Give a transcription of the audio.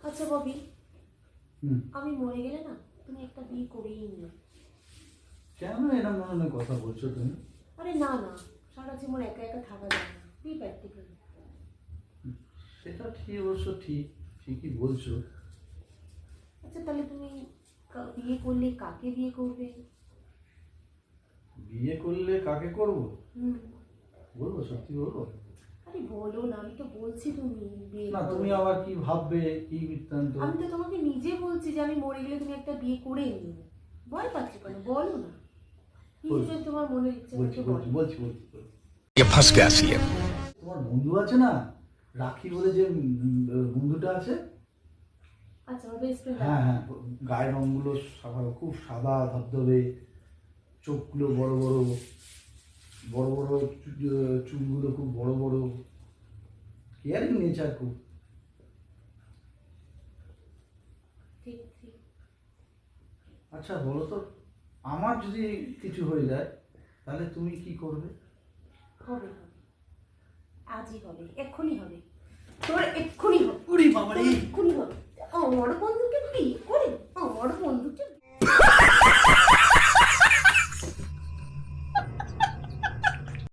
আচ্ছা ববি, হুম। আমি মরে গেলে না তুমি একটা বিয়ে করেই নিও। কেন এরকম ধরনের কথা বলছো তুমি? আরে না না, সারা জীবন একা একা থাকা যায় না, বি প্র্যাকটিক্যাল। সেটা ঠিক, অবশ্য ঠিকই বলছো। আচ্ছা তাহলে তুমি বিয়ে করলে কাকে বিয়ে করবে? বিয়ে করলে কাকে করব হুম। বলবো, সত্যি বলবো? আরে বলো না, আমি তো বলছি তুমি বিয়ে না, করো। তুমি আবার কি ভাববে, কি বৃত্তান্ত? আমি তো তোমাকে নিজে বলছি যে আমি মরে গেলে তুমি একটা বিয়ে করে নিও। ভয় পাচ্ছ কেন, বলো না। কি বলছি, যদি তোমার মনের ইচ্ছা বলছি থাকে বলছি বলো। বলছি বলছি বলছি। ये फंस गया सीएम। তোমার বন্ধু আছে না, রাখি বলে যে বন্ধুটা আছে। আচ্ছা, আমার বেস্ট ফ্রেন্ড। হ্যাঁ হ্যাঁ, গায়ের রঙগুলো খুব সাদা ধবধবে, চোখগুলো বড় বড়, বড় বড় চুলগুলো খুব বড় বড়, কেয়ারিং নেচার খুব। ঠিক ঠিক। আচ্ছা বলো তো, আমার যদি কিছু হয়ে যায় তাহলে তুমি কি করবে? হবে হবে, আজই হবে, এক্ষুনি হবে, তোর এক্ষুনি হবে, উরি বাবা রে! এক্ষুনি হবে। আমার বন্ধুকে বিয়ে